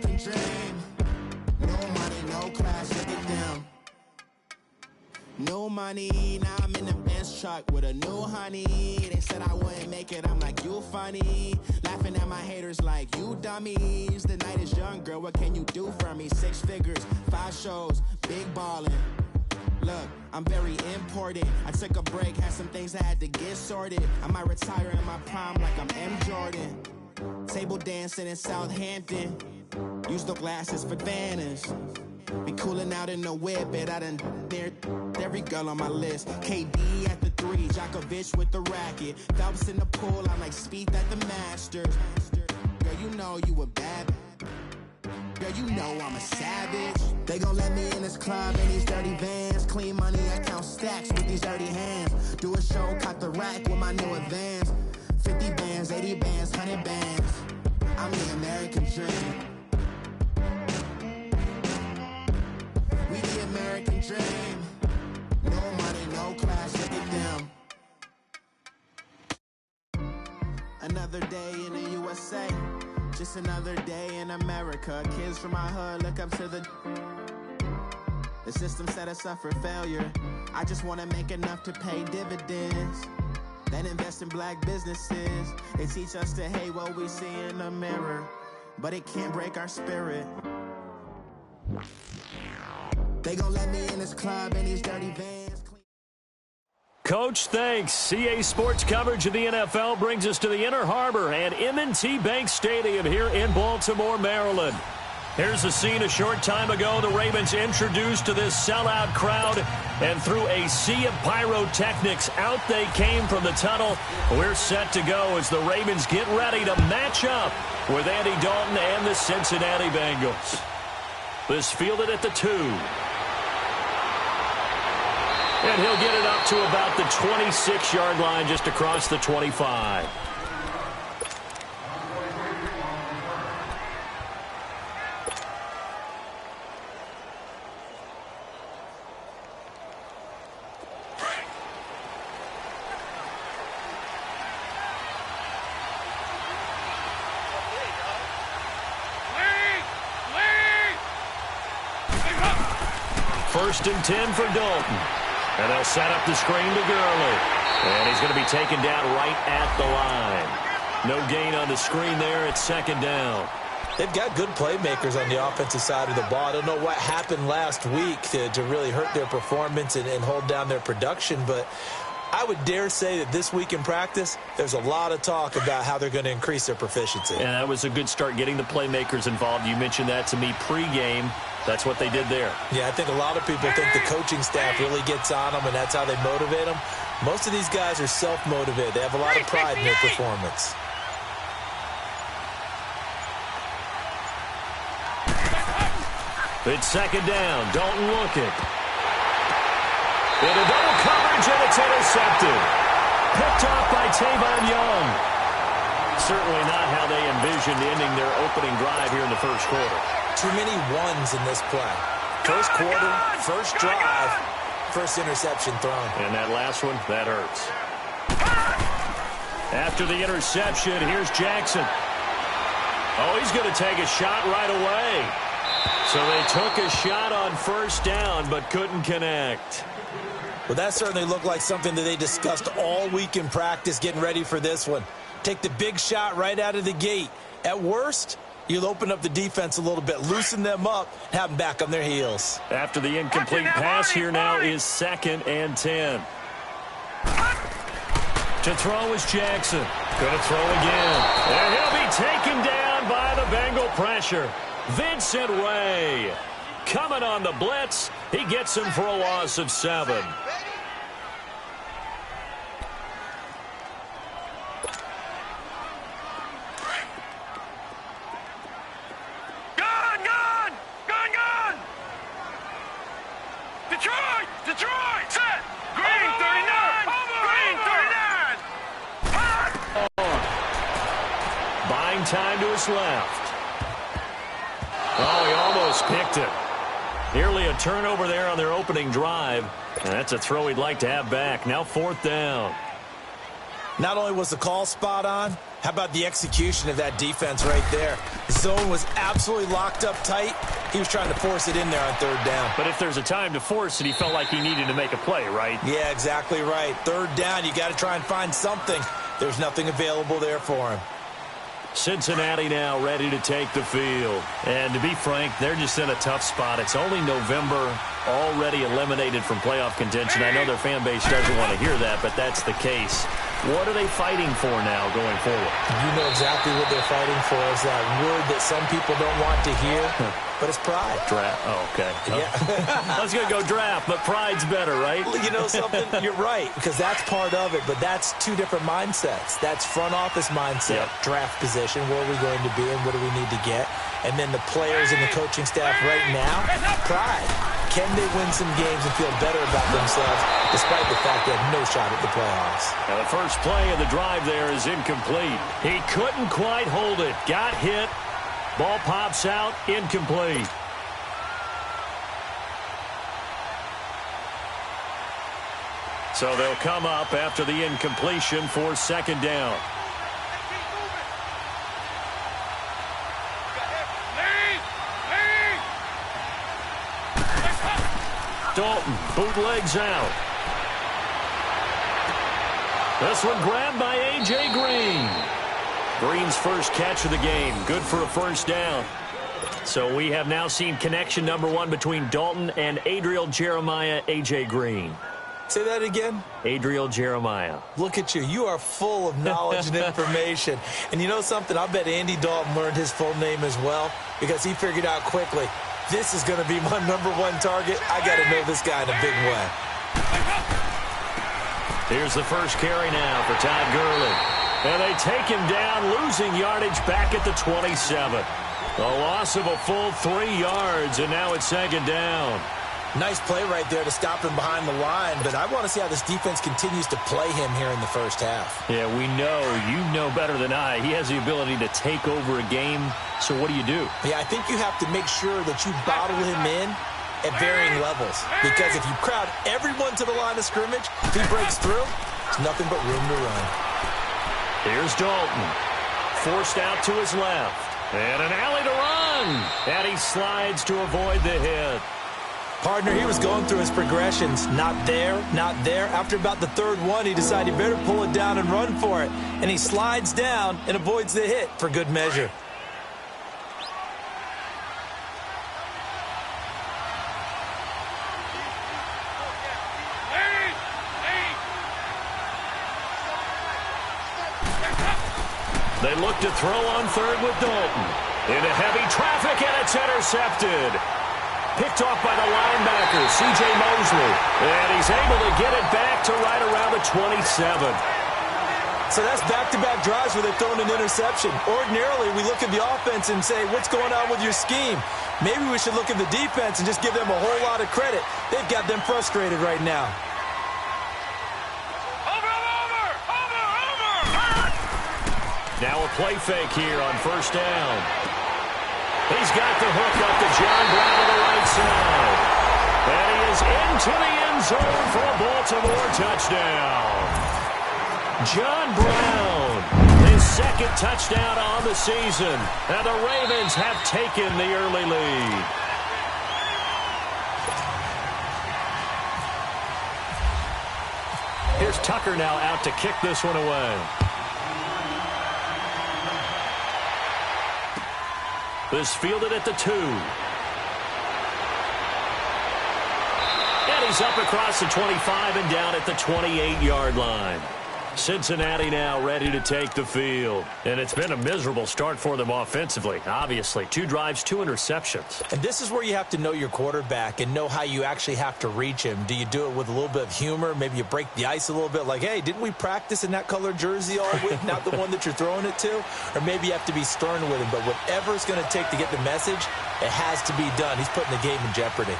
American dream. No money, no class, look at them. No money, now I'm in the Benz truck with a new honey. They said I wouldn't make it, I'm like, you funny. Laughing at my haters like, you dummies. The night is young, girl, what can you do for me? 6 figures, 5 shows, big ballin'. Look, I'm very important. I took a break, had some things I had to get sorted. I might retire in my prime like I'm M. Jordan. Table dancing in Southampton. Use the glasses for Vannas. Be cooling out in the whip, but I done dared every girl on my list. KD at the 3, Djokovic with the racket. Phelps in the pool, I'm like Spieth at the Masters. Girl, you know you a bad. Girl, you know I'm a savage. They gon' let me in this club in these dirty vans. Clean money, I count stacks with these dirty hands. Do a show, cut the rack with my new advance. 50 bands, 80 bands, 100 bands. I'm the American dream. We the American dream. No money, no class, look at them. Another day in the USA. Just another day in America. Kids from my hood look up to the system set us up for failure. I just want to make enough to pay dividends. Then invest in black businesses. They teach us to hate what we see in the mirror, but it can't break our spirit. They gon' let me in this club in these dirty vans. Coach, thanks. CA Sports coverage of the NFL brings us to the Inner Harbor and M&T Bank Stadium here in Baltimore, Maryland. Here's the scene a short time ago. The Ravens introduced to this sellout crowd, and through a sea of pyrotechnics, out they came from the tunnel. We're set to go as the Ravens get ready to match up with Andy Dalton and the Cincinnati Bengals. This fielded at the 2. And he'll get it up to about the 26-yard line, just across the 25. First and 10 for Dalton. And they'll set up the screen to Gurley. And he's going to be taken down right at the line. No gain on the screen there. It's second down. They've got good playmakers on the offensive side of the ball. I don't know what happened last week to really hurt their performance and hold down their production, but I would dare say that this week in practice, there's a lot of talk about how they're going to increase their proficiency. And that was a good start, getting the playmakers involved. You mentioned that to me pregame. That's what they did there. Yeah, I think a lot of people think the coaching staff really gets on them, and that's how they motivate them. Most of these guys are self-motivated. They have a lot of pride in their performance. It's second down. Dalton looking. Into double coverage, and it's intercepted. Picked off by Tavon Young. Certainly not how they envisioned ending their opening drive here in the first quarter. Too many ones in this play. First quarter, first drive, first interception thrown. And that last one, that hurts. After the interception, here's Jackson. Oh, he's going to take a shot right away. So they took a shot on first down, but couldn't connect. Well, that certainly looked like something that they discussed all week in practice, getting ready for this one. Take the big shot right out of the gate. At worst, you'll open up the defense a little bit, loosen them up, have them back on their heels. After the incomplete pass, here now is second and 10. To throw is Jackson. Going to throw again. And he'll be taken down by the Bengal pressure. Vincent Ray coming on the blitz. He gets him for a loss of 7. Detroit, set, green 39, green 39. Buying time to his left. Oh, he almost picked it. Nearly a turnover there on their opening drive. And that's a throw he'd like to have back. Now 4th down. Not only was the call spot on, how about the execution of that defense right there? The zone was absolutely locked up tight. He was trying to force it in there on third down. But if there's a time to force it, he felt like he needed to make a play, right? Yeah, exactly right. Third down, you got to try and find something. There's nothing available there for him. Cincinnati now ready to take the field. And to be frank, they're just in a tough spot. It's only November, already eliminated from playoff contention. I know their fan base doesn't want to hear that, but that's the case. What are they fighting for now going forward? You know exactly what they're fighting for. Is that word that some people don't want to hear, but it's pride. Draft. Oh, okay. Yeah. I was going to go draft, but pride's better, right? You know something? You're right, because that's part of it, but that's two different mindsets. That's front office mindset, draft position, where are we going to be and what do we need to get? And then the players and the coaching staff right now, pride. Can they win some games and feel better about themselves despite the fact they have no shot at the playoffs? Now the first play of the drive there is incomplete. He couldn't quite hold it. Got hit. Ball pops out. Incomplete. So they'll come up after the incompletion for second down. Dalton bootlegs out. This one grabbed by A.J. Green. Green's first catch of the game. Good for a first down. So we have now seen connection number one between Dalton and Adriel Jeremiah, A.J. Green. Say that again? Adriel Jeremiah. Look at you. You are full of knowledge and information. And you know something? I bet Andy Dalton learned his full name as well because he figured out quickly, this is going to be my number one target. I got to know this guy in a big way. Here's the first carry now for Todd Gurley. And they take him down, losing yardage back at the 27. A loss of a full 3 yards, and now it's second down. Nice play right there to stop him behind the line, but I want to see how this defense continues to play him here in the first half. Yeah, we know. You know better than I. He has the ability to take over a game, so what do you do? Yeah, I think you have to make sure that you bottle him in at varying levels, because if you crowd everyone to the line of scrimmage, if he breaks through, there's nothing but room to run. Here's Dalton. Forced out to his left. And an alley to run. And he slides to avoid the hit. Partner, he was going through his progressions. Not there, not there. After about the third one, he decided he better pull it down and run for it. And he slides down and avoids the hit for good measure. They look to throw on third with Dalton. Into heavy traffic, and it's intercepted. Picked off by the linebacker, C.J. Mosley. And he's able to get it back to right around the 27. So that's back-to-back drives where they've thrown an interception. Ordinarily, we look at the offense and say, what's going on with your scheme? Maybe we should look at the defense and just give them a whole lot of credit. They've got them frustrated right now. Now a play fake here on first down. He's got the hook up to John Brown on the right side. And he is into the end zone for a Baltimore touchdown. John Brown, his second touchdown on the season. And the Ravens have taken the early lead. Here's Tucker now out to kick this one away. This fielded at the 2. And he's up across the 25 and down at the 28-yard line. Cincinnati now ready to take the field. And it's been a miserable start for them offensively, obviously. 2 drives, 2 interceptions. And this is where you have to know your quarterback and know how you actually have to reach him. Do you do it with a little bit of humor? Maybe you break the ice a little bit like, hey, didn't we practice in that colored jersey all week, not the one that you're throwing it to? Or maybe you have to be stern with him. But whatever it's going to take to get the message, it has to be done. He's putting the game in jeopardy.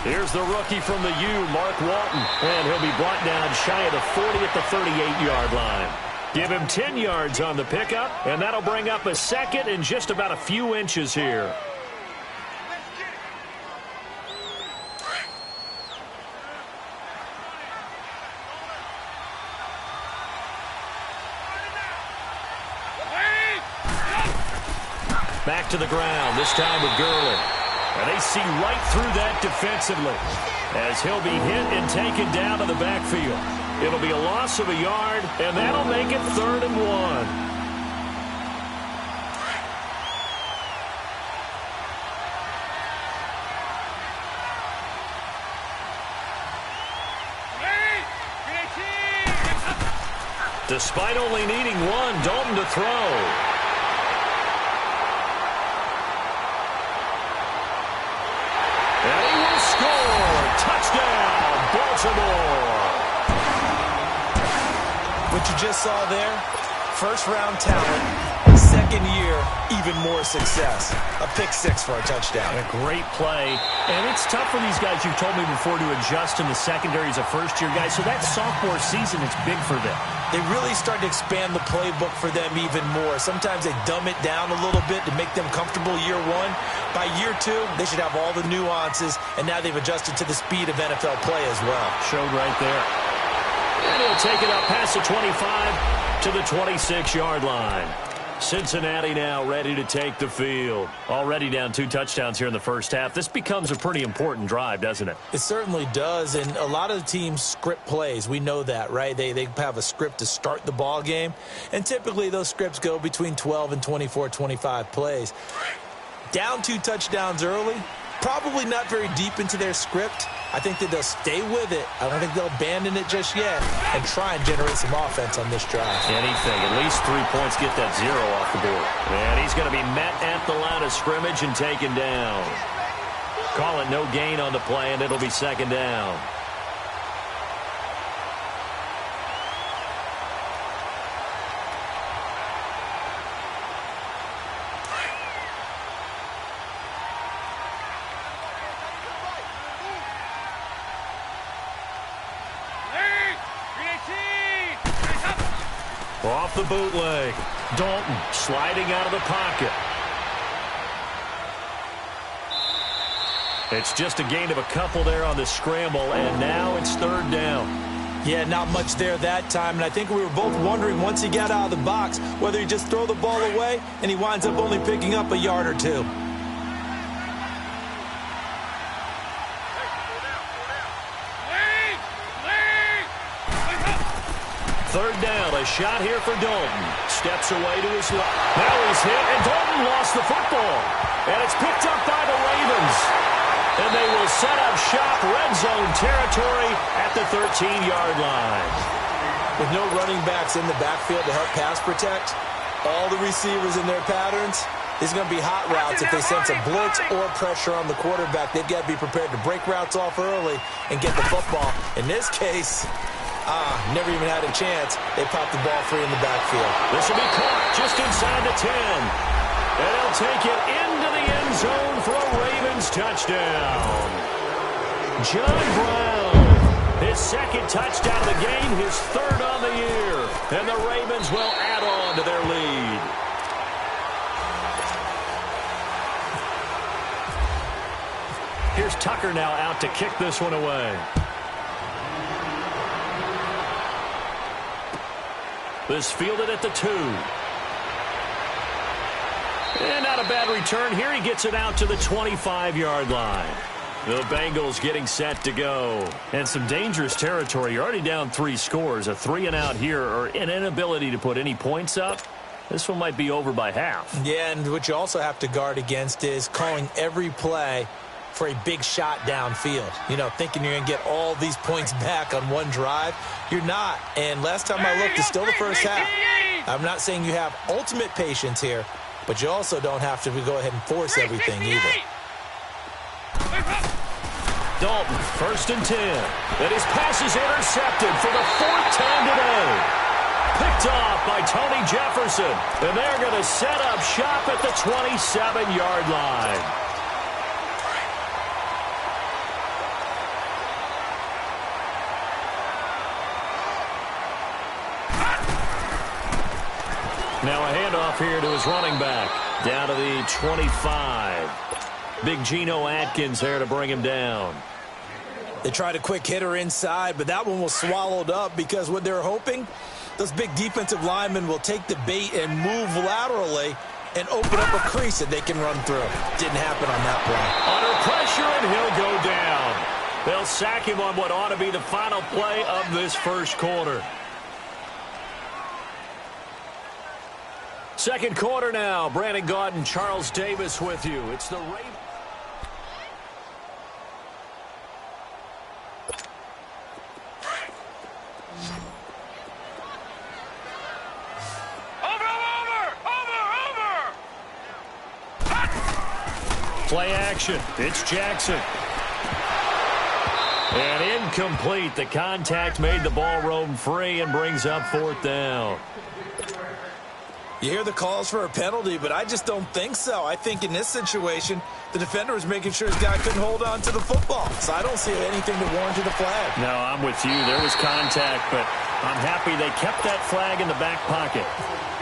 Here's the rookie from the U, Mark Walton. And he'll be brought down shy of the 40 at the 38-yard line. Give him 10 yards on the pickup, and that'll bring up a second and just about a few inches here. Back to the ground, this time with Gurley. And they see right through that defensively as he'll be hit and taken down to the backfield. It'll be a loss of a yard, and that'll make it 3rd and 1. Despite only needing one, Dalton to throw. And he will score. Touchdown, Baltimore. What you just saw there, first-round talent, second year, even more success. A pick six for a touchdown. A great play. And it's tough for these guys, you've told me before, to adjust in the secondary as a first-year guy. So that sophomore season is big for them. They really start to expand the playbook for them even more. Sometimes they dumb it down a little bit to make them comfortable year one. By year two, they should have all the nuances, and now they've adjusted to the speed of NFL play as well. Showed right there. And he'll take it up past the 25 to the 26-yard line. Cincinnati now ready to take the field. Already down 2 touchdowns here in the first half. This becomes a pretty important drive, doesn't it? It certainly does, and a lot of the teams script plays. We know that, right? They have a script to start the ball game, and typically those scripts go between 12 and 24, 25 plays. Down 2 touchdowns early, probably not very deep into their script. I think that they'll stay with it. I don't think they'll abandon it just yet and try and generate some offense on this drive. Anything. At least 3 points, get that 0 off the board. And he's going to be met at the line of scrimmage and taken down. Call it no gain on the play, and it'll be 2nd down. Off the bootleg. Dalton sliding out of the pocket. It's just a gain of a couple there on the scramble, and now it's 3rd down. Yeah, not much there that time, and I think we were both wondering once he got out of the box whether he just throw the ball away, and he winds up only picking up a yard or 2. Third down, a shot here for Dalton. Steps away to his left. Now he's hit, and Dalton lost the football. And it's picked up by the Ravens. And they will set up shop, red zone territory at the 13-yard line. With no running backs in the backfield to help pass protect, all the receivers in their patterns, these are going to be hot routes if they sense a blitz or pressure on the quarterback. They've got to be prepared to break routes off early and get the football. In this case, never even had a chance. They popped the ball free in the backfield. This will be caught just inside the 10. And they'll take it into the end zone for a Ravens touchdown. John Brown, his 2nd touchdown of the game, his 3rd on the year. And the Ravens will add on to their lead. Here's Tucker now out to kick this one away. This fielded at the 2. And not a bad return here. He gets it out to the 25-yard line. The Bengals getting set to go. And some dangerous territory. You're already down 3 scores. A 3-and-out here, or an inability to put any points up. This one might be over by half. Yeah, and what you also have to guard against is calling every play for a big shot downfield. You know, thinking you're going to get all these points back on one drive. You're not. And last time I looked, it's still the first half. I'm not saying you have ultimate patience here, but you also don't have to go ahead and force everything either. Dalton, 1st and 10. And his pass is intercepted for the 4th time today. Picked off by Tony Jefferson. And they're going to set up shop at the 27-yard line. Now a handoff here to his running back. Down to the 25. Big Geno Atkins there to bring him down. They tried a quick hitter inside, but that one was swallowed up because what they're hoping, those big defensive linemen will take the bait and move laterally and open up a crease that they can run through. Didn't happen on that play. Under pressure, and he'll go down. They'll sack him on what ought to be the final play of this first quarter. Second quarter now. Brandon Gaudin and Charles Davis with you. It's the Ravens. Play action. It's Jackson. And incomplete. The contact made the ball roam free and brings up fourth down. You hear the calls for a penalty, but I just don't think so. I think in this situation, the defender was making sure his guy couldn't hold on to the football. So I don't see anything to warrant the flag. No, I'm with you. There was contact, but I'm happy they kept that flag in the back pocket.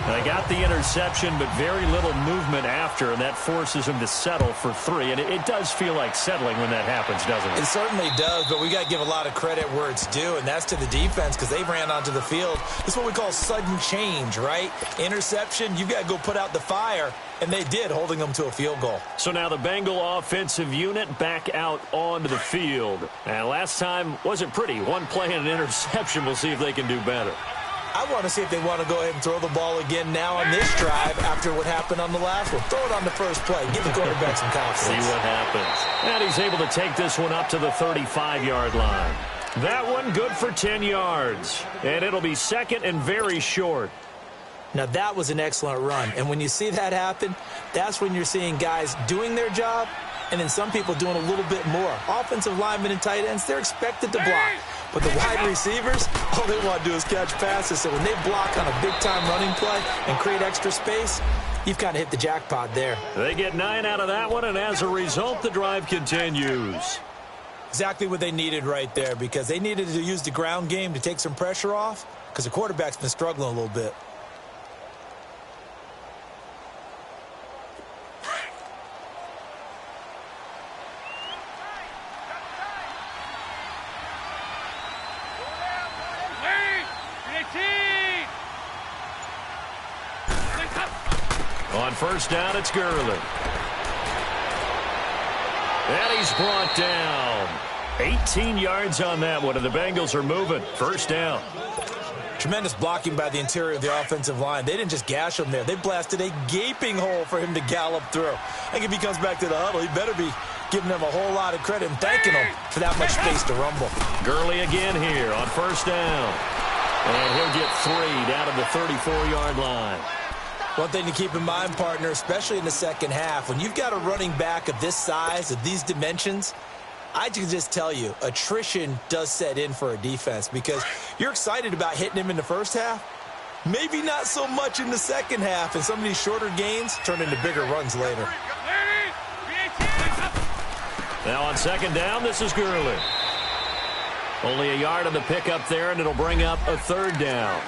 They got the interception, but very little movement after, and that forces him to settle for 3. And it does feel like settling when that happens, doesn't it? It certainly does, but we got to give a lot of credit where it's due, and that's to the defense because they ran onto the field. It's what we call sudden change, right? Interception, you've got to go put out the fire, and they did, holding them to a field goal. So now the Bengal offensive unit back out onto the field. And last time wasn't pretty. One play and an interception. We'll see if they can do better. I want to see if they want to go ahead and throw the ball again now on this drive after what happened on the last one. Throw it on the first play. Give the quarterback some confidence. See what happens. And he's able to take this one up to the 35-yard line. That one good for 10 yards. And it'll be second and very short. Now, that was an excellent run. And when you see that happen, that's when you're seeing guys doing their job and then some people doing a little bit more. Offensive linemen and tight ends, they're expected to block. But the wide receivers, all they want to do is catch passes. So when they block on a big-time running play and create extra space, you've kind of hit the jackpot there. They get 9 out of that one, and as a result, the drive continues. Exactly what they needed right there because they needed to use the ground game to take some pressure off because the quarterback's been struggling a little bit. On first down, it's Gurley. And he's brought down. 18 yards on that one, and the Bengals are moving. First down. Tremendous blocking by the interior of the offensive line. They didn't just gash him there. They blasted a gaping hole for him to gallop through. I think if he comes back to the huddle, he better be giving them a whole lot of credit and thanking them for that much space to rumble. Gurley again here on first down. And he'll get 3 down to the 34-yard line. One thing to keep in mind, partner, especially in the second half, when you've got a running back of this size, of these dimensions, I can just tell you, attrition does set in for a defense because you're excited about hitting him in the first half. Maybe not so much in the second half, and some of these shorter gains turn into bigger runs later. Now on second down, this is Gurley. Only a yard on the pickup there, and it'll bring up a third down.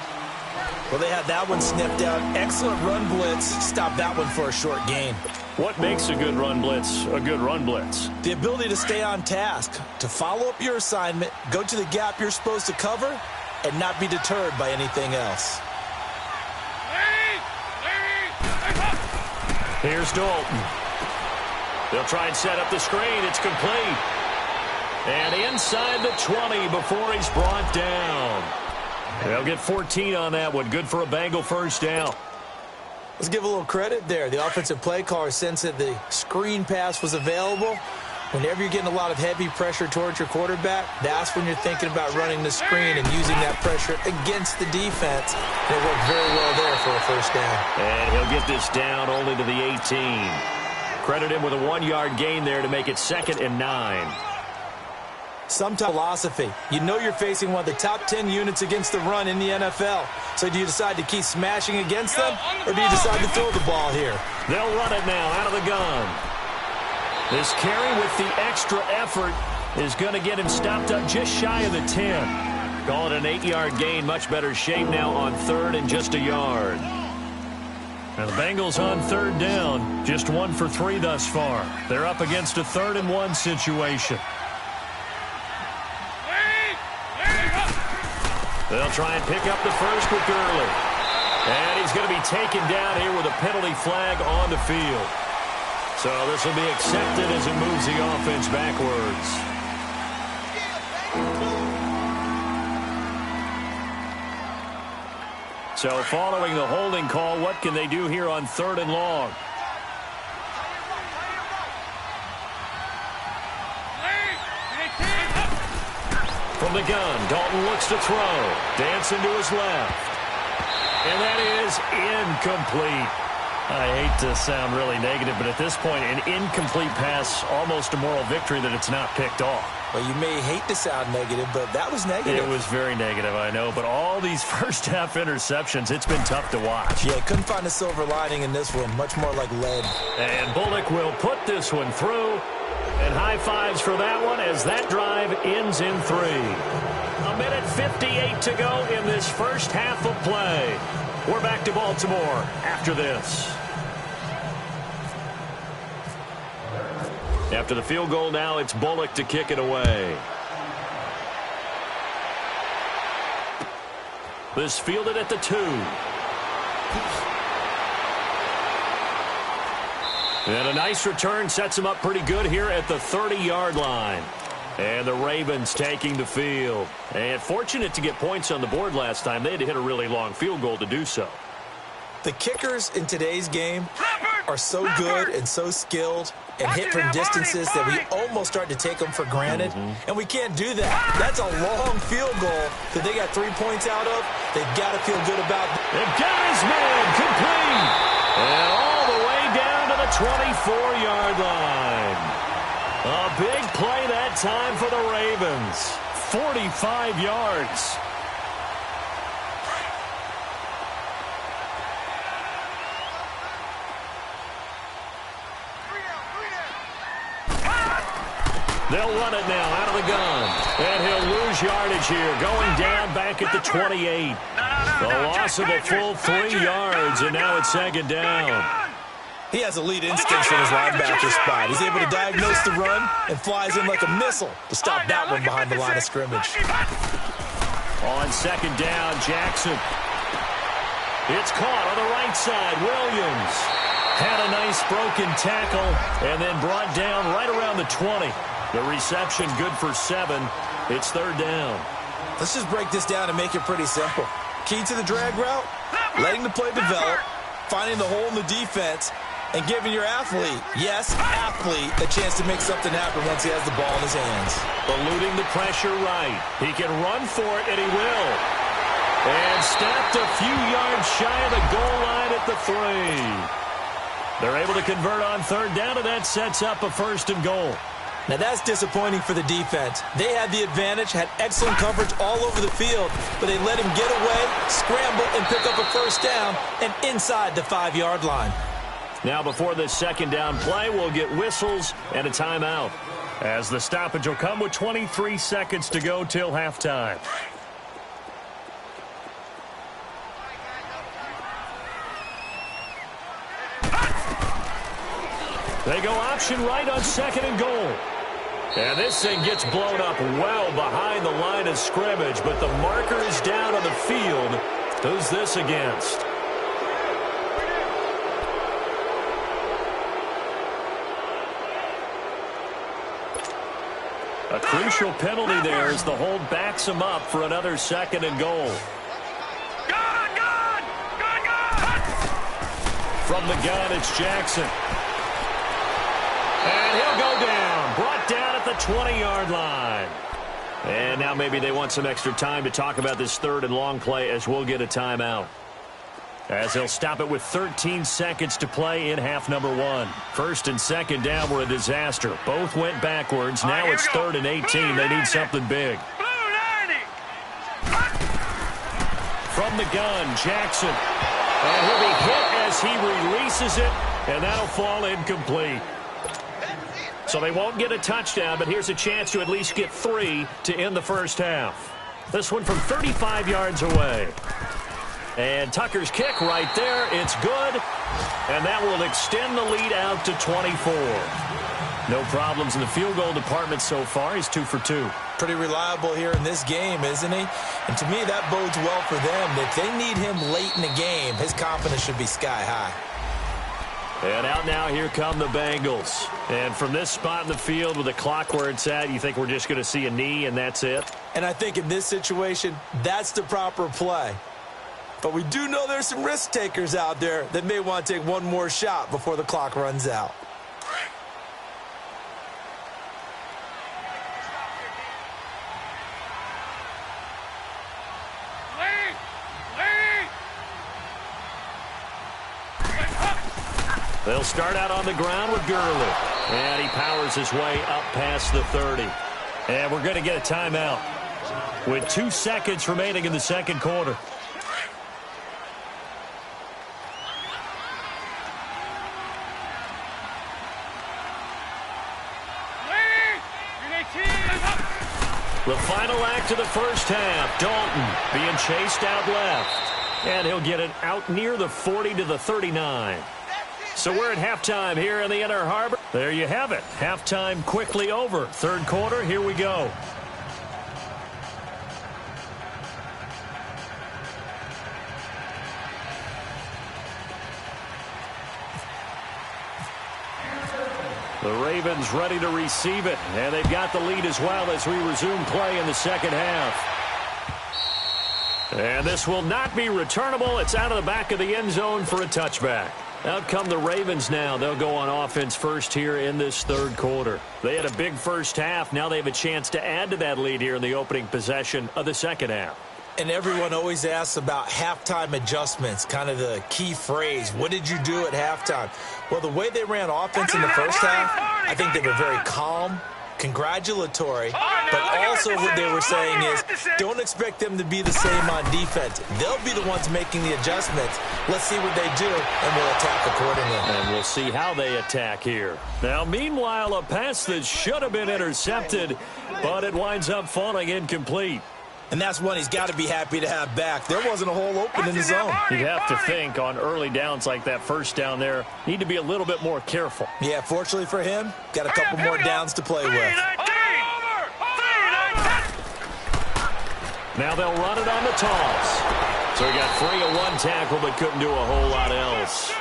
Well, they had that one snipped out. Excellent run blitz. Stop that one for a short gain. What makes a good run blitz a good run blitz? The ability to stay on task, to follow up your assignment, go to the gap you're supposed to cover, and not be deterred by anything else. Here's Dalton. They'll try and set up the screen. It's complete. And inside the 20 before he's brought down. They'll get 14 on that one. Good for a Bengal first down. Let's give a little credit there. The offensive play caller sensed that the screen pass was available. Whenever you're getting a lot of heavy pressure towards your quarterback, that's when you're thinking about running the screen and using that pressure against the defense. And it worked very well there for a first down. And he'll get this down only to the 18. Credit him with a 1-yard gain there to make it 2nd and 9. Sometimes philosophy. You know you're facing one of the top 10 units against the run in the NFL. So do you decide to keep smashing against them, or do you decide to throw the ball here? They'll run it now out of the gun. This carry with the extra effort is going to get him stopped up just shy of the 10. Call it an 8-yard gain. Much better shape now on 3rd and just a yard. And the Bengals on 3rd down. Just 1 for 3 thus far. They're up against a 3rd and 1 situation. They'll try and pick up the first with Gurley. And he's going to be taken down here with a penalty flag on the field. So this will be accepted as it moves the offense backwards. So following the holding call, what can they do here on 3rd and long? From the gun, Dalton looks to throw. Dancing to his left. And that is incomplete. I hate to sound really negative, but at this point, an incomplete pass, almost a moral victory that it's not picked off. Well, you may hate to sound negative, but that was negative. It was very negative, I know. But all these first-half interceptions, it's been tough to watch. Yeah, couldn't find a silver lining in this one. Much more like lead. And Bullock will put this one through. And high fives for that one as that drive ends in 3. 1:58 to go in this first half of play. We're back to Baltimore after this. After the field goal now, it's Bullock to kick it away. This fielded at the 2. And a nice return sets him up pretty good here at the 30-yard line. And the Ravens taking the field. And fortunate to get points on the board last time. They had to hit a really long field goal to do so. The kickers in today's game are so good and so skilled and hit from distances that we almost start to take them for granted. And we can't do that. That's a long field goal that they got 3 points out of. They've got to feel good about it. They've got his man complete. And all the way down to the 24-yard line. A big play that time for the Ravens. 45 yards. They'll run it now out of the gun. And he'll lose yardage here. Going down back at the 28. The loss of a full 3 yards, and now it's 2nd down. He has elite instincts from his linebacker spot. He's able to diagnose the run and flies in like a missile to stop that one behind the line of scrimmage. On 2nd down, Jackson. It's caught on the right side. Williams had a nice broken tackle and then brought down right around the 20. The reception good for 7. It's 3rd down. Let's just break this down and make it pretty simple. Key to the drag route, letting the play develop, finding the hole in the defense, and giving your athlete, yes, athlete, a chance to make something happen once he has the ball in his hands. Eluding the pressure right. He can run for it, and he will. And stopped a few yards shy of the goal line at the 3. They're able to convert on 3rd down, and that sets up a 1st and goal. Now that's disappointing for the defense. They had the advantage, had excellent coverage all over the field, but they let him get away, scramble, and pick up a 1st down, and inside the 5-yard line. Now before this 2nd down play, we'll get whistles and a timeout, as the stoppage will come with 23 seconds to go till halftime. They go option right on 2nd and goal. And this thing gets blown up well behind the line of scrimmage, but the marker is down on the field. Who's this against? A crucial penalty there as the hold backs him up for another 2nd and goal. From the gun, it's Jackson. And he'll go down. Brought down at the 20-yard line. And now maybe they want some extra time to talk about this 3rd and long play as we'll get a timeout. As they'll stop it with 13 seconds to play in half number 1. 1st and 2nd down were a disaster. Both went backwards. Now it's 3rd and 18. They need something big. From the gun, Jackson. And he'll be hit as he releases it. And that'll fall incomplete. So they won't get a touchdown, but here's a chance to at least get 3 to end the first half. This one from 35 yards away. And Tucker's kick right there. It's good. And that will extend the lead out to 24. No problems in the field goal department so far. He's 2 for 2. Pretty reliable here in this game, isn't he? And to me, that bodes well for them. If they need him late in the game, his confidence should be sky high. And out now, here come the Bengals. And from this spot in the field with the clock where it's at, you think we're just going to see a knee and that's it? And I think in this situation, that's the proper play. But we do know there's some risk takers out there that may want to take one more shot before the clock runs out. They'll start out on the ground with Gurley. And he powers his way up past the 30. And we're going to get a timeout with 2 seconds remaining in the second quarter. The final act of the first half. Dalton being chased out left. And he'll get it out near the 40 to the 39. So we're at halftime here in the Inner Harbor. There you have it. Halftime quickly over. Third quarter, here we go. The Ravens ready to receive it. And they've got the lead as well as we resume play in the second half. And this will not be returnable. It's out of the back of the end zone for a touchback. Out come the Ravens now. They'll go on offense first here in this third quarter. They had a big first half. Now they have a chance to add to that lead here in the opening possession of the second half. And everyone always asks about halftime adjustments, kind of the key phrase. What did you do at halftime? Well, the way they ran offense in the first half, I think they were very calm, congratulatory, but also what they were saying is don't expect them to be the same on defense. They'll be the ones making the adjustments. Let's see what they do, and we'll attack accordingly. And we'll see how they attack here. Now, meanwhile, a pass that should have been intercepted, but it winds up falling incomplete. And that's one he's got to be happy to have back. There wasn't a hole open in the zone. You'd have to think on early downs like that first down there, need to be a little bit more careful. Yeah, fortunately for him, got a couple more downs to play with. Now they'll run it on the toss. So he got free of one tackle but couldn't do a whole lot else.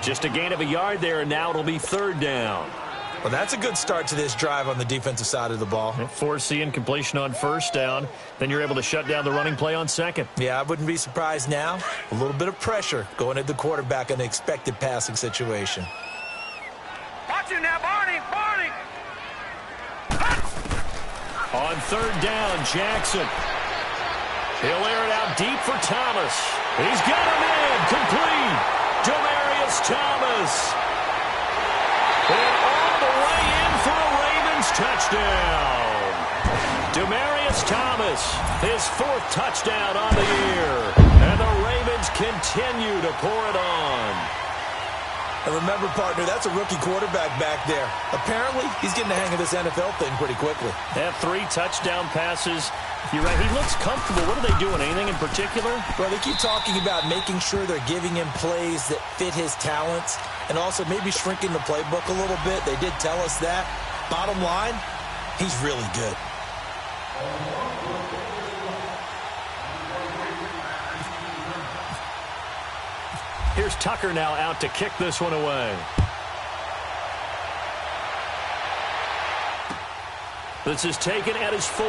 Just a gain of a yard there, and now it'll be third down. Well, that's a good start to this drive on the defensive side of the ball. Force the incompletion on first down. Then you're able to shut down the running play on second. Yeah, I wouldn't be surprised now. A little bit of pressure going at the quarterback in an expected passing situation. Watch it now, Barney! On third down, Jackson. He'll air it out deep for Thomas. He's got him in. Complete. Demaryius Thomas. And all the way in for a Ravens touchdown. Demaryius Thomas, his 4th touchdown on the year. And the Ravens continue to pour it on. And remember, partner, that's a rookie quarterback back there. Apparently, he's getting the hang of this NFL thing pretty quickly. They have 3 touchdown passes. You're right, he looks comfortable. What are they doing? Anything in particular? Well, they keep talking about making sure they're giving him plays that fit his talents and also maybe shrinking the playbook a little bit. They did tell us that. Bottom line, he's really good. Here's Tucker now out to kick this one away. This is taken at his 4.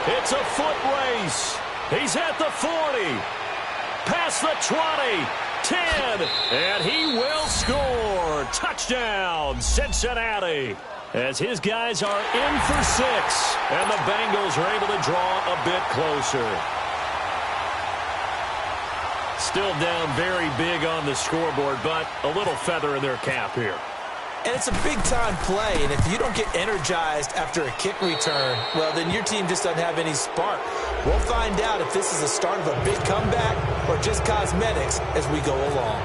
It's a foot race. He's at the 40. Past the 20. 10. And he will score. Touchdown, Cincinnati. As his guys are in for 6. And the Bengals are able to draw a bit closer. Still down very big on the scoreboard, but a little feather in their cap here. And it's a big-time play, and if you don't get energized after a kick return, well, then your team just doesn't have any spark. We'll find out if this is the start of a big comeback or just cosmetics as we go along.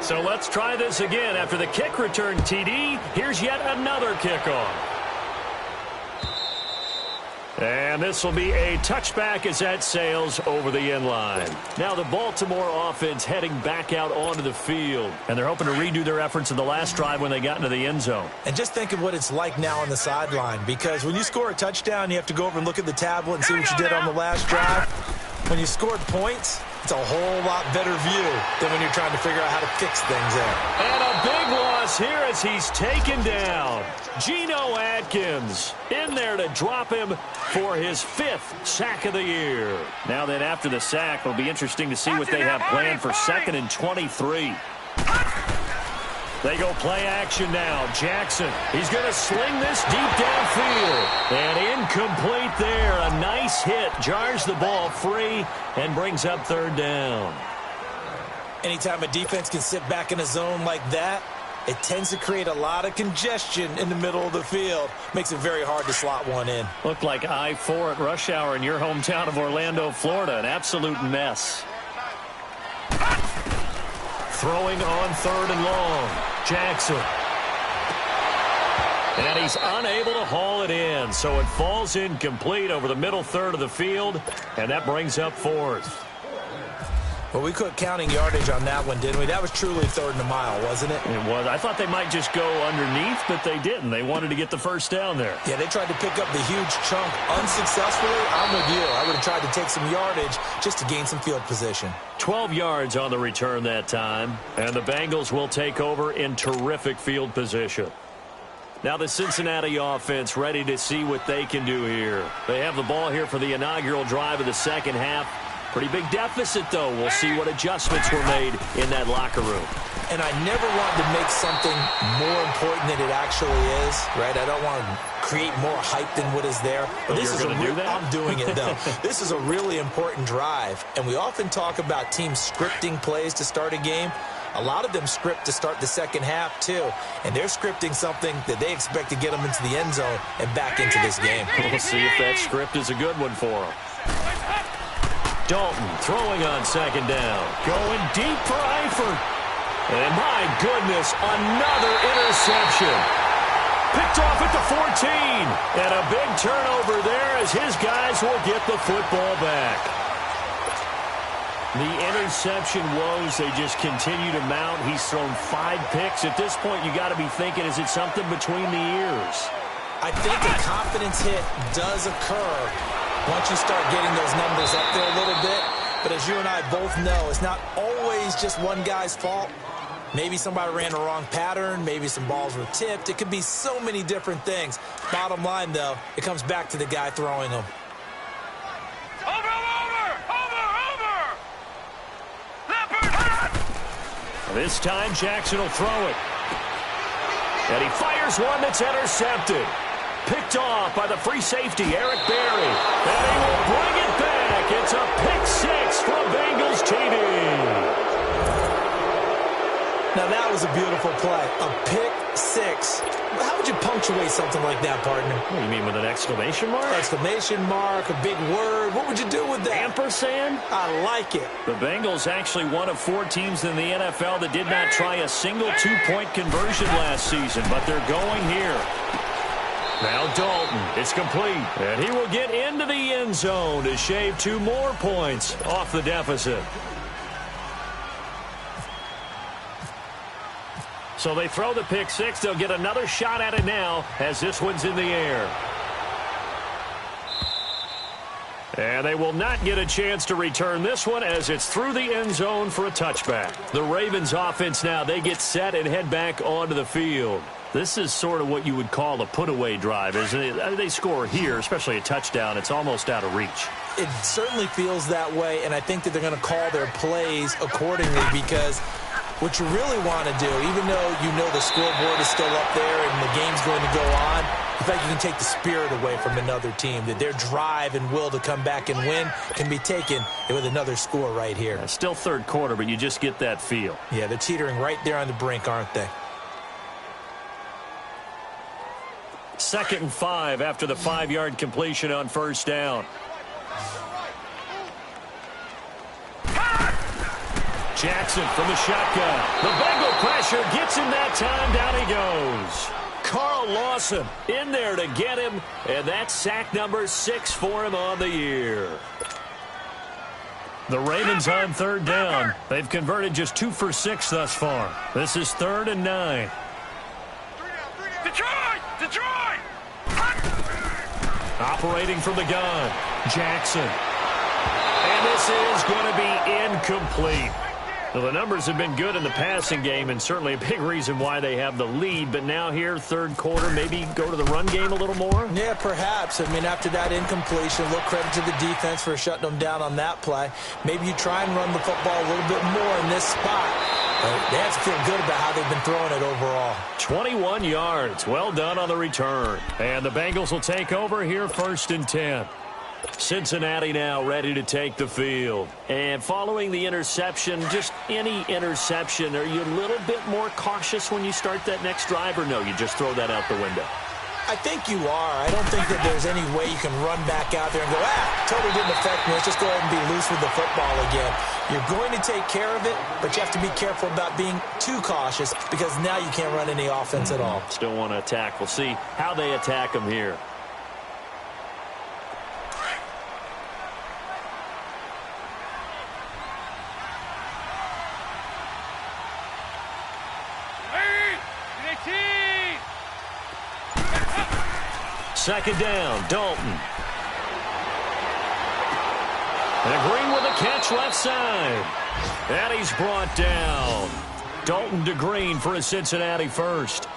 So let's try this again. After the kick return, TD, here's yet another kickoff. And this will be a touchback as that sails over the end line. Now the Baltimore offense heading back out onto the field. And they're hoping to redo their efforts in the last drive when they got into the end zone. And just think of what it's like now on the sideline, because when you score a touchdown, you have to go over and look at the tablet and see what you did on the last drive. When you scored points, it's a whole lot better view than when you're trying to figure out how to fix things there. And a big loss here as he's taken down. Geno Atkins in there to drop him for his 5th sack of the year. Now then, after the sack, it'll be interesting to see what they have planned for 2nd and 23. They go play action now. Jackson, he's going to sling this deep downfield. And incomplete there. A nice hit. Jars the ball free and brings up 3rd down. Anytime a defense can sit back in a zone like that, it tends to create a lot of congestion in the middle of the field. Makes it very hard to slot one in. Looked like I-4 at rush hour in your hometown of Orlando, Florida. An absolute mess. Throwing on 3rd and long. Jackson. And he's unable to haul it in, so it falls incomplete over the middle 3rd of the field, and that brings up 4th. Well, we quit counting yardage on that one, didn't we? That was truly 3rd and a mile, wasn't it? It was. I thought they might just go underneath, but they didn't. They wanted to get the first down there. Yeah, they tried to pick up the huge chunk unsuccessfully. I'm with you. I would have tried to take some yardage just to gain some field position. 12 yards on the return that time, and the Bengals will take over in terrific field position. Now the Cincinnati offense ready to see what they can do here. They have the ball here for the inaugural drive of the second half. Pretty big deficit, though. We'll see what adjustments were made in that locker room. And I never want to make something more important than it actually is, right? I don't want to create more hype than what is there. But this is I'm doing it, though. This is a really important drive. And we often talk about teams scripting plays to start a game. A lot of them script to start the second half, too. And they're scripting something that they expect to get them into the end zone and back into this game. We'll see if that script is a good one for them. Dalton throwing on 2nd down. Going deep for Eifert. And my goodness, another interception. Picked off at the 14. And a big turnover there as his guys will get the football back. The interception woes, they just continue to mount. He's thrown 5 picks. At this point, you got to be thinking, is it something between the ears? I think a confidence hit does occur once you start getting those numbers up there a little bit. But as you and I both know, it's not always just one guy's fault. Maybe somebody ran the wrong pattern. Maybe some balls were tipped. It could be so many different things. Bottom line, though, it comes back to the guy throwing them. This time, Jackson will throw it. And he fires one that's intercepted. Picked off by the free safety, Eric Berry. And he will bring it back. It's a pick 6 from Bengals TD. Now, that was a beautiful play. A pick 6. How would you punctuate something like that, partner? What do you mean, with an exclamation mark? Exclamation mark, a big word. What would you do with that? Ampersand? I like it. The Bengals actually one of 4 teams in the NFL that did not try a single 2-point conversion last season, but they're going here. Now Dalton, it's complete, and he will get into the end zone to shave 2 more points off the deficit. So they throw the pick 6. They'll get another shot at it now as this one's in the air. And they will not get a chance to return this one as it's through the end zone for a touchback. The Ravens offense now, they get set and head back onto the field. This is sort of what you would call a put-away drive, isn't it? They score here, especially a touchdown. It's almost out of reach. It certainly feels that way, and I think that they're going to call their plays accordingly because what you really want to do, even though you know the scoreboard is still up there and the game's going to go on, in fact, you can take the spirit away from another team, that their drive and will to come back and win can be taken with another score right here. Yeah, still third quarter, but you just get that feel. Yeah, they're teetering right there on the brink, aren't they? 2nd and 5 after the 5-yard completion on first down. Jackson from the shotgun. The Bengal pressure gets him that time. Down he goes. Carl Lawson in there to get him, and that's sack number 6 for him on the year. The Ravens on third down. They've converted just 2 for 6 thus far. This is 3rd and 9. Detroit! Operating from the gun, Jackson. And this is going to be incomplete. Well, the numbers have been good in the passing game, and certainly a big reason why they have the lead. But now here, third quarter, maybe go to the run game a little more? Yeah, perhaps. I mean, after that incompletion, a little credit to the defense for shutting them down on that play. Maybe you try and run the football a little bit more in this spot. They have to feel good about how they've been throwing it overall. 21 yards. Well done on the return. And the Bengals will take over here, 1st and 10. Cincinnati now ready to take the field. And following the interception, just any interception, are you a little bit more cautious when you start that next drive, or no, you just throw that out the window? I think you are. I don't think that there's any way you can run back out there and go, totally didn't affect me. Let's just go ahead and be loose with the football again. You're going to take care of it, but you have to be careful about being too cautious because now you can't run any offense at all. Still want to attack. We'll see how they attack them here. Second down, Dalton. And Green with a catch left side. And he's brought down. Dalton to Green for a Cincinnati first.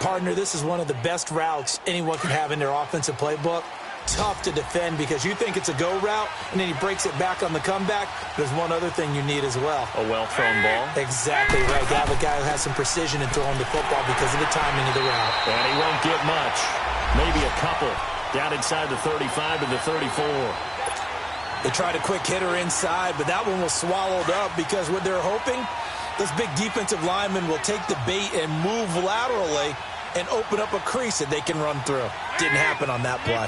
Partner, this is one of the best routes anyone can have in their offensive playbook. Tough to defend because you think it's a go route, and then he breaks it back on the comeback. There's one other thing you need as well. A well-thrown ball? Exactly right. You have a guy who has some precision in throwing the football because of the timing of the route. And he won't get much. Maybe a couple. Down inside the 35 to the 34. They tried a quick hitter inside, but that one was swallowed up because what they're hoping, this big defensive lineman will take the bait and move laterally and open up a crease that they can run through. Didn't happen on that play.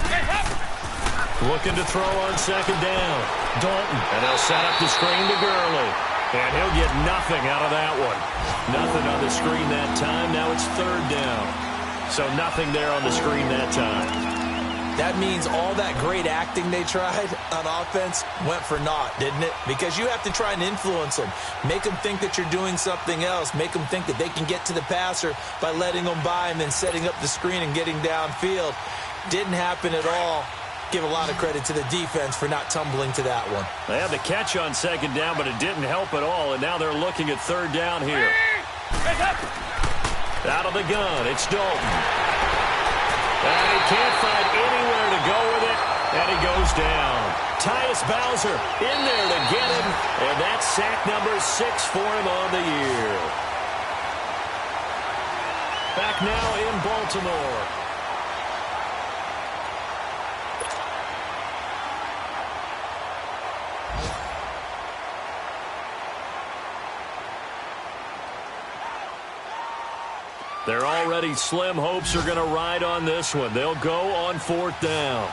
Looking to throw on second down. Dalton. And they'll set up the screen to Gurley. And he'll get nothing out of that one. Nothing on the screen that time. Now it's third down. So nothing there on the screen that time. That means all that great acting they tried on offense went for naught, didn't it? Because you have to try and influence them. Make them think that you're doing something else. Make them think that they can get to the passer by letting them by and then setting up the screen and getting downfield. Didn't happen at all. Give a lot of credit to the defense for not tumbling to that one. They had the catch on second down, but it didn't help at all, and now they're looking at third down here. Out of the gun, it's Dalton. And he can't find anywhere to go with it, and he goes down. Tyus Bowser in there to get him, and that's sack number 6 for him on the year. Back now in Baltimore. Their already slim hopes are going to ride on this one. They'll go on fourth down.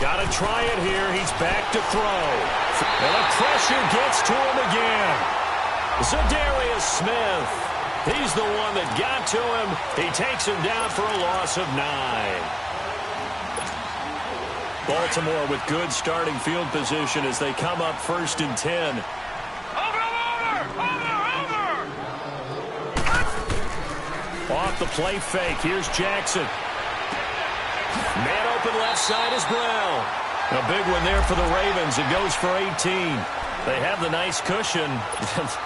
Got to try it here. He's back to throw. And the pressure gets to him again. Zadarius Smith. He's the one that got to him. He takes him down for a loss of 9. Baltimore with good starting field position as they come up 1st and 10. Off the play fake. Here's Jackson. Man open left side is Brown. A big one there for the Ravens. It goes for 18. They have the nice cushion.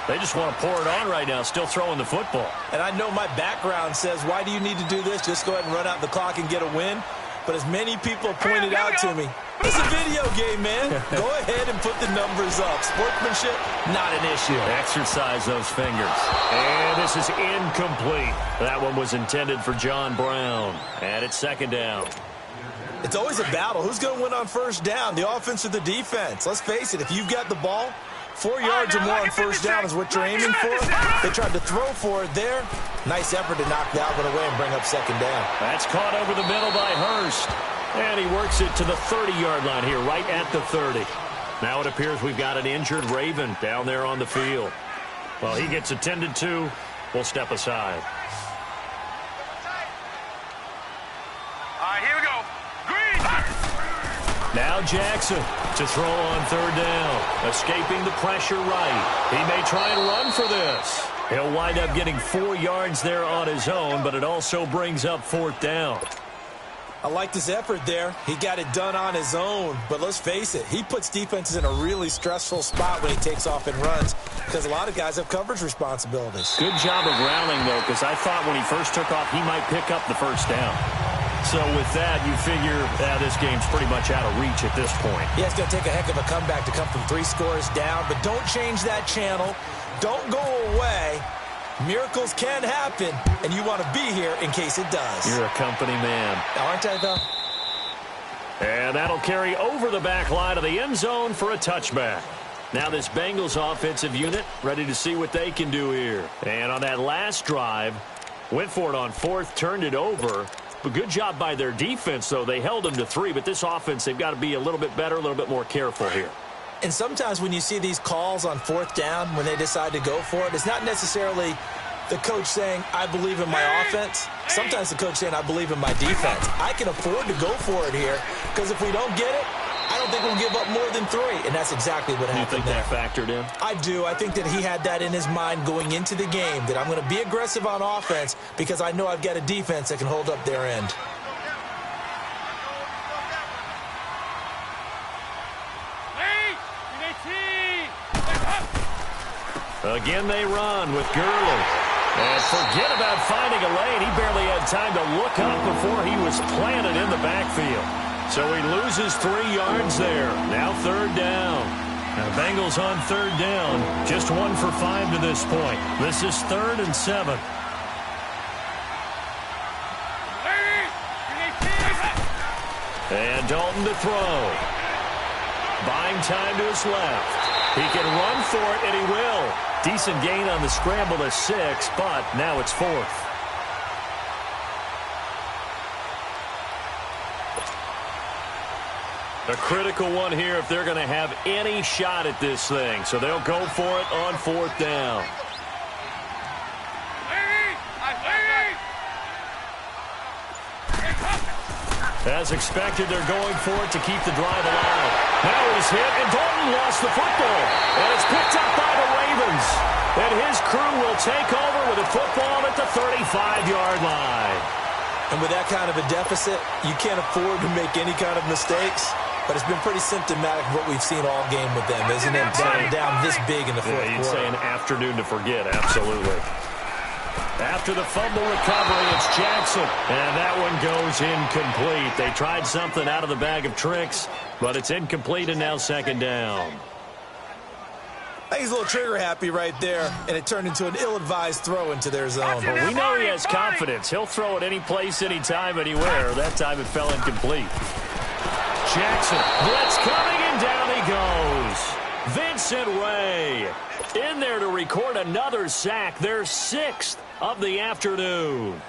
They just want to pour it on right now, still throwing the football. And I know my background says, why do you need to do this? Just go ahead and run out the clock and get a win. But as many people have pointed out to me, it's a video game, man. Go ahead and put the numbers up. Sportsmanship, not an issue. Exercise those fingers. And this is incomplete. That one was intended for John Brown. And it's second down. It's always a battle. Who's going to win on first down, the offense or the defense? Let's face it, if you've got the ball, 4 yards or more on first down is what you're aiming for. They tried to throw for it there. Nice effort to knock that one away and bring up second down. That's caught over the middle by Hurst. And he works it to the 30-yard line here, right at the 30. Now it appears we've got an injured Raven down there on the field. Well, he gets attended to. We'll step aside. All right, here we go. Green. Now Jackson to throw on third down. Escaping the pressure right. He may try and run for this. He'll wind up getting 4 yards there on his own, but it also brings up fourth down. I liked his effort there. He got it done on his own. But let's face it, he puts defenses in a really stressful spot when he takes off and runs because a lot of guys have coverage responsibilities. Good job of rallying, though, because I thought when he first took off, he might pick up the first down. So with that, you figure this game's pretty much out of reach at this point. Yeah, it's going to take a heck of a comeback to come from 3 scores down. But don't change that channel. Don't go away. Miracles can happen, and you want to be here in case it does. You're a company man. Aren't I, though? And that'll carry over the back line of the end zone for a touchback. Now this Bengals offensive unit ready to see what they can do here. And on that last drive, went for it on fourth, turned it over. But good job by their defense, though. They held them to 3, but this offense, they've got to be a little bit better, a little bit more careful here. And sometimes when you see these calls on fourth down, when they decide to go for it, it's not necessarily the coach saying, I believe in my offense. Sometimes the coach saying, I believe in my defense. I can afford to go for it here because if we don't get it, I don't think we'll give up more than 3. And that's exactly what happened there. You think that factored in? I do. I think that he had that in his mind going into the game, that I'm going to be aggressive on offense because I know I've got a defense that can hold up their end. Again, they run with Gurley. And forget about finding a lane. He barely had time to look up before he was planted in the backfield. So he loses 3 yards there. Now third down. Now Bengals on third down. Just 1 for 5 to this point. This is 3rd and 7. And Dalton to throw. Buying time to his left. He can run for it, and he will. Decent gain on the scramble to 6, but now it's 4th. A critical one here if they're going to have any shot at this thing. So they'll go for it on 4th down. As expected, they're going for it to keep the drive alive. Now he's hit, and Dalton lost the football. And it's picked up by the Ravens. And his crew will take over with the football at the 35-yard line. And with that kind of a deficit, you can't afford to make any kind of mistakes. But it's been pretty symptomatic of what we've seen all game with them, isn't it? Down this big in the fourth quarter. You'd say an afternoon to forget, absolutely. After the fumble recovery, it's Jackson. And that one goes incomplete. They tried something out of the bag of tricks, but it's incomplete and now 2nd down. I think he's a little trigger happy right there, and it turned into an ill-advised throw into their zone. Well, we know he has confidence. He'll throw it any place, anytime, anywhere. That time it fell incomplete. Jackson, blitz coming, and down he goes. Vincent Ray in there to record another sack. Their 6th of the afternoon.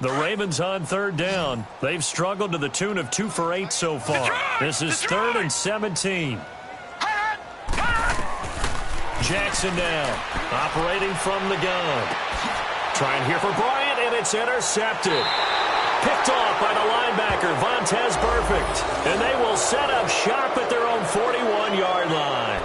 The Ravens on third down. They've struggled to the tune of 2 for 8 so far. This is 3rd and 17. Jackson down, operating from the gun. Trying here for Bryant, and it's intercepted. Picked off by the linebacker, Vontaze Burfict. And they will set up shop at their own 41-yard line.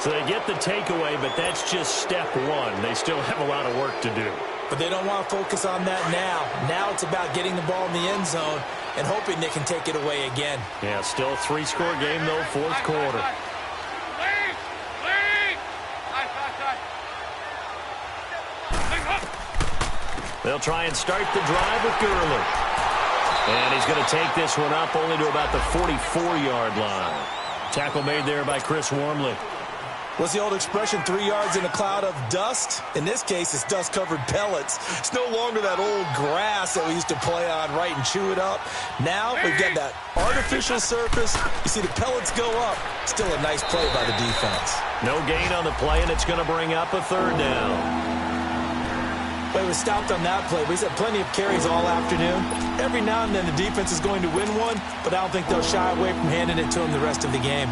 So they get the takeaway, but that's just step 1. They still have a lot of work to do. But they don't want to focus on that now. Now it's about getting the ball in the end zone and hoping they can take it away again. Yeah, still a 3-score game, though, 4th quarter. They'll try and start the drive with Gurley. And he's going to take this one up only to about the 44-yard line. Tackle made there by Chris Wormley. What's the old expression, 3 yards in a cloud of dust? In this case, it's dust-covered pellets. It's no longer that old grass that we used to play on, right, and chew it up. Now we've got that artificial surface. You see the pellets go up. Still a nice play by the defense. No gain on the play, and it's going to bring up a 3rd down. Well, he was stopped on that play, but he's had plenty of carries all afternoon. Every now and then the defense is going to win one, but I don't think they'll shy away from handing it to him the rest of the game.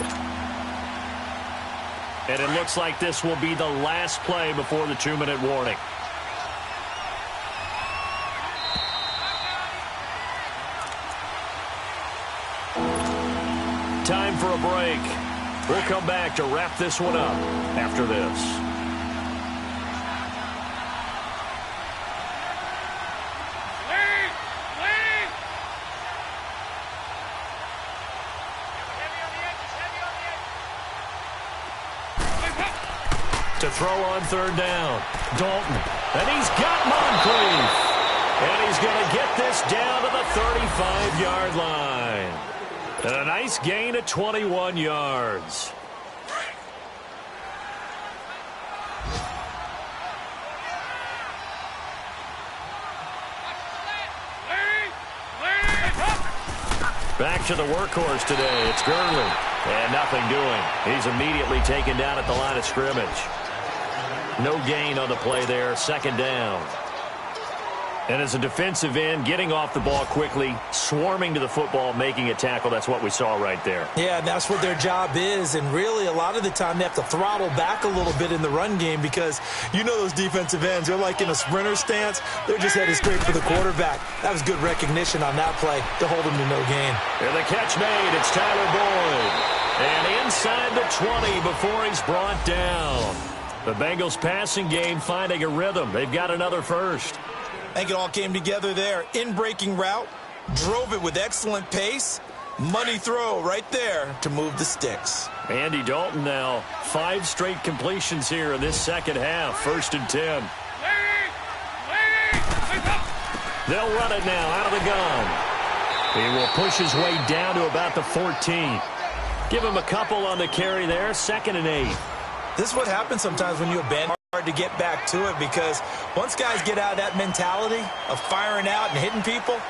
And it looks like this will be the last play before the 2-minute warning. Time for a break. We'll come back to wrap this one up after this. To throw on third down. Dalton. And he's got Moncrief. And he's going to get this down to the 35-yard line. And a nice gain of 21 yards. Back to the workhorse today. It's Gurley. And nothing doing. He's immediately taken down at the line of scrimmage. No gain on the play there. Second down. And as a defensive end, getting off the ball quickly, swarming to the football, making a tackle, that's what we saw right there. Yeah, that's what their job is. And really, a lot of the time, they have to throttle back a little bit in the run game because you know those defensive ends, they're like in a sprinter stance. They're just headed straight for the quarterback. That was good recognition on that play to hold him to no gain. And the catch made. It's Tyler Boyd. And inside the 20 before he's brought down. The Bengals passing game finding a rhythm. They've got another first. I think it all came together there. In-breaking route, drove it with excellent pace. Money throw right there to move the sticks. Andy Dalton now 5 straight completions here in this second half. 1st and 10. They'll run it now out of the gun. He will push his way down to about the 14. Give him a couple on the carry there. 2nd and 8. This is what happens sometimes when you abandon. Hard to get back to it because once guys get out of that mentality of firing out and hitting people,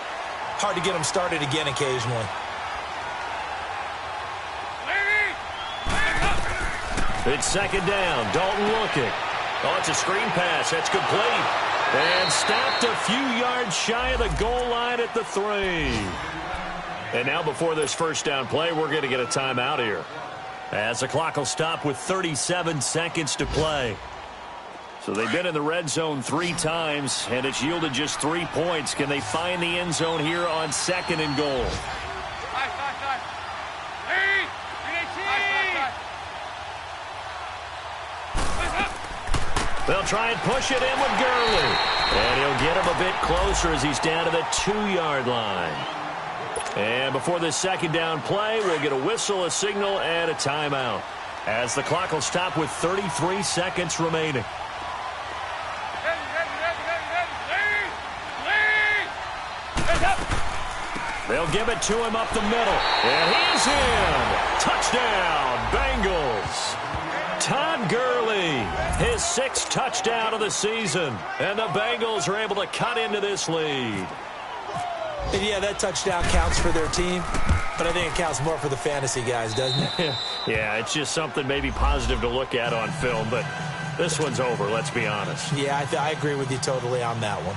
hard to get them started again occasionally. It's 2nd down. Dalton looking. Oh, it's a screen pass. That's complete. And stopped a few yards shy of the goal line at the 3. And now before this first down play, we're going to get a timeout here, as the clock will stop with 37 seconds to play. So they've been in the red zone 3 times, and it's yielded just 3 points. Can they find the end zone here on 2nd and goal? They'll try and push it in with Gurley. And he'll get him a bit closer as he's down to the 2-yard line. And before this second down play, we'll get a whistle, a signal, and a timeout, as the clock will stop with 33 seconds remaining. They'll give it to him up the middle. And he's in. Touchdown, Bengals. Todd Gurley, his 6th touchdown of the season. And the Bengals are able to cut into this lead. And yeah, that touchdown counts for their team, but I think it counts more for the fantasy guys, doesn't it? Yeah, it's just something maybe positive to look at on film, but this one's over, let's be honest. Yeah, I agree with you totally on that one.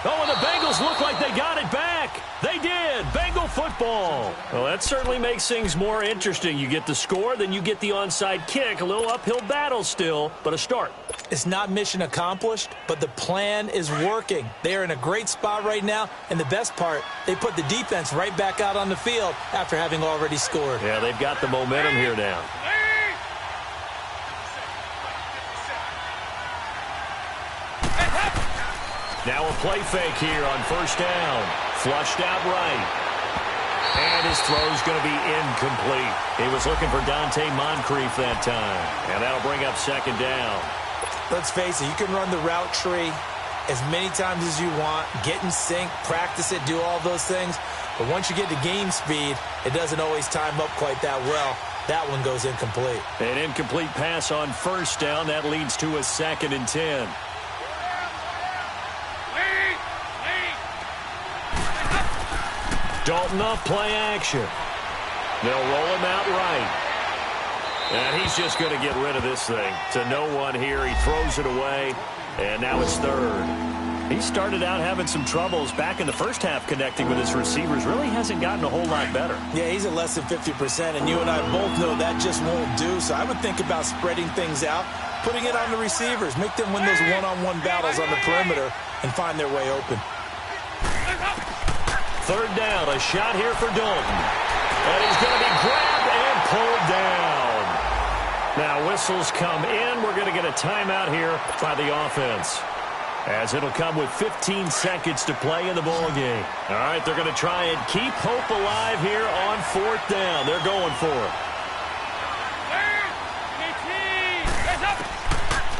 Oh, and the Bengals look like they got it back. They did. Bengal football. Well, that certainly makes things more interesting. You get the score, then you get the onside kick. A little uphill battle still, but a start. It's not mission accomplished, but the plan is working. They are in a great spot right now, and the best part, they put the defense right back out on the field after having already scored. Yeah, they've got the momentum here now. Now a play fake here on 1st down. Flushed out right. And his throw's going to be incomplete. He was looking for Dante Moncrief that time. And that'll bring up 2nd down. Let's face it, you can run the route tree as many times as you want, get in sync, practice it, do all those things. But once you get to game speed, it doesn't always time up quite that well. That one goes incomplete. An incomplete pass on first down. That leads to a 2nd and 10. Dalton off play action. They'll roll him out right. And he's just going to get rid of this thing. To no one here. He throws it away. And now it's 3rd. He started out having some troubles back in the first half connecting with his receivers. Really hasn't gotten a whole lot better. Yeah, he's at less than 50%, and you and I both know that just won't do. So I would think about spreading things out, putting it on the receivers, make them win those one-on-one battles on the perimeter, and find their way open. 3rd down, a shot here for Dalton. And he's going to be grabbed and pulled down. Now whistles come in. We're going to get a timeout here by the offense, as it'll come with 15 seconds to play in the ball game. All right, they're going to try and keep hope alive here on 4th down. They're going for it.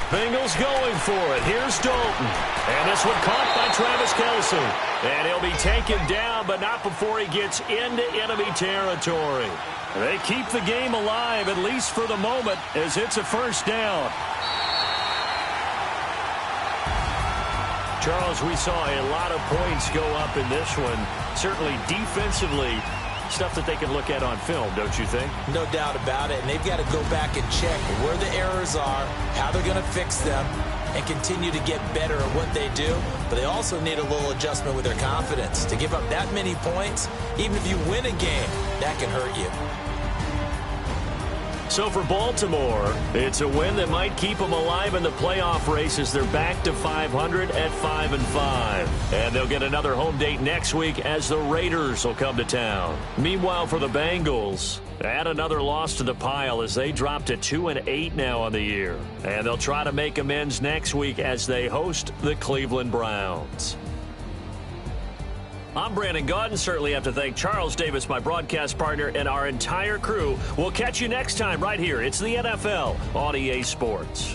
Bengals going for it. Here's Dalton. And this one caught by Travis Kelce. And he'll be taken down, but not before he gets into enemy territory. They keep the game alive, at least for the moment, as it's a 1st down. Charles, we saw a lot of points go up in this one. Certainly defensively, stuff that they can look at on film, don't you think? No doubt about it. And they've got to go back and check where the errors are, how they're going to fix them, and continue to get better at what they do. But they also need a little adjustment with their confidence. To give up that many points, even if you win a game, that can hurt you. So for Baltimore, it's a win that might keep them alive in the playoff race as they're back to 500 at 5-5. And they'll get another home date next week as the Raiders will come to town. Meanwhile, for the Bengals, add another loss to the pile as they drop to 2-8 now on the year. And they'll try to make amends next week as they host the Cleveland Browns. I'm Brandon Gaudin. Certainly have to thank Charles Davis, my broadcast partner, and our entire crew. We'll catch you next time right here. It's the NFL on EA Sports.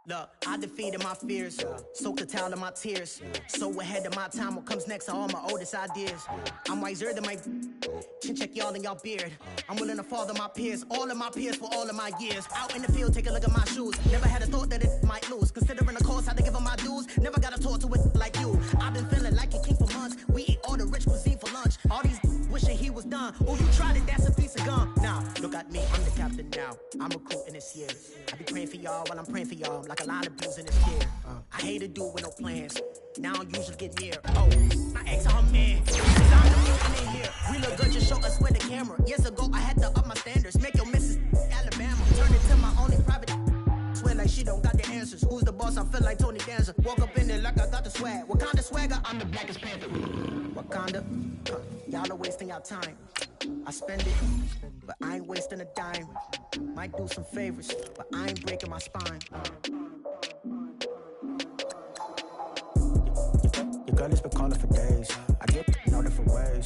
Look, I defeated my fears, soaked the towel of my tears. So ahead of my time, what comes next are all my oldest ideas. I'm wiser than my chin check y'all in y'all beard. I'm willing to father my peers, all of my peers for all of my years. Out in the field, take a look at my shoes. Never had a thought that it might lose. Considering the cost, how to give them my dues. Never got a talk to it like you. I've been feeling like a king for months. We eat all the rich cuisine for lunch. All these wishing he was done. Oh, you tried it, that's a piece of gum. Now, look at me, I'm the captain now. I'm recruiting this year. I be praying for y'all while I'm praying for y'all. Like a lot of dudes in this year. I hate to do it with no plans. Now I usually get near. Oh, my ex on man. I'm the man in here. We look good, just show us where the camera. Years ago, I had to up my standards. Make your missus Alabama. Turn it to my only private. Swear like she don't got the answers. Who's the boss? I feel like Tony Danza. Walk up in there like I got the swag. What kind of swagger? I'm the blackest panther. Wakanda. Y'all are wasting our time. I spend it, but I ain't wasting a dime. Might do some favors, but I ain't breaking my spine. Your girl has been calling for days. I get in all different ways.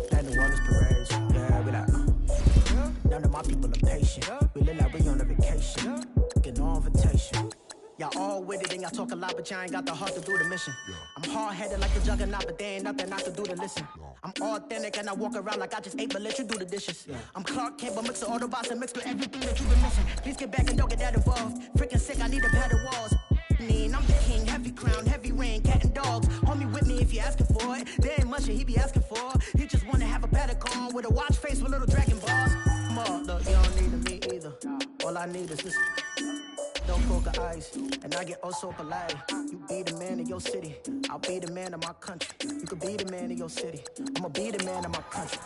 Plan the wellness parades. Yeah, we like, none of my people are patient. We live like we on a vacation. Get no invitation. Y'all all with it and y'all talk a lot, but y'all ain't got the heart to do the mission. I'm hard-headed like the juggernaut, but there ain't nothing I can do to listen. I'm authentic and I walk around like I just ate, but let you do the dishes. I'm Clark Kent, but mix the Autobots and mix with everything that you've been missing. Please get back and don't get that involved. Freaking sick, I need a padded walls. I'm the king, heavy crown, heavy rain, cat and dogs. Homie with me if you asking for it. There ain't much that he be asking for. He just wanna have a paddock on with a watch face with little dragon balls. Look, you don't need me either. All I need is this. No poker eyes, and I get oh so polite. You be the man of your city, I'll be the man of my country. You could be the man of your city, I'ma be the man of my country.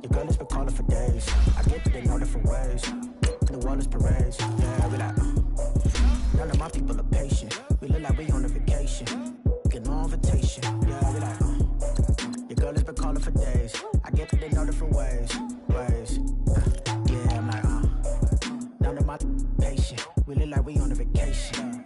Your girl has been calling for days. I get it in all different ways. The wellness parades, yeah, we like. None of my people are patient. We look like we on a vacation. Get no invitation. girl has been calling for days. I get that they know different ways. Yeah, I'm like, down to my patient. We look like we on a vacation.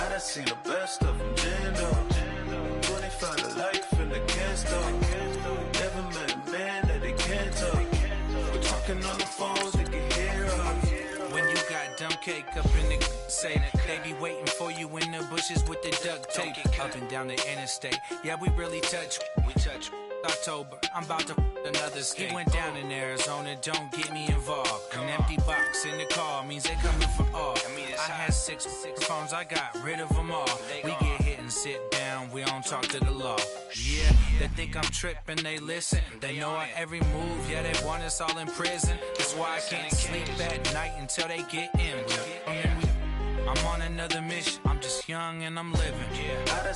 I seen the best of them, Jando. When they find a life in the can't stop. Never met a man that they can't talk. We're talking on the phones, they can hear us. When you got dumb cake up in the say, they be waiting for you in the bushes with the duct tape. Up and down the interstate, yeah, we really touch. We touch. October, I'm about to another skate. He went down in Arizona, don't get me involved. An empty box in the car means they coming for all. I had six phones, I got rid of them all. We get hit and sit down, we don't talk to the law. Yeah, they think I'm tripping, they listen. They know our every move, yeah, they want us all in prison. That's why I can't sleep at night until they get in. I'm on another mission, I'm just young and I'm living. Yeah.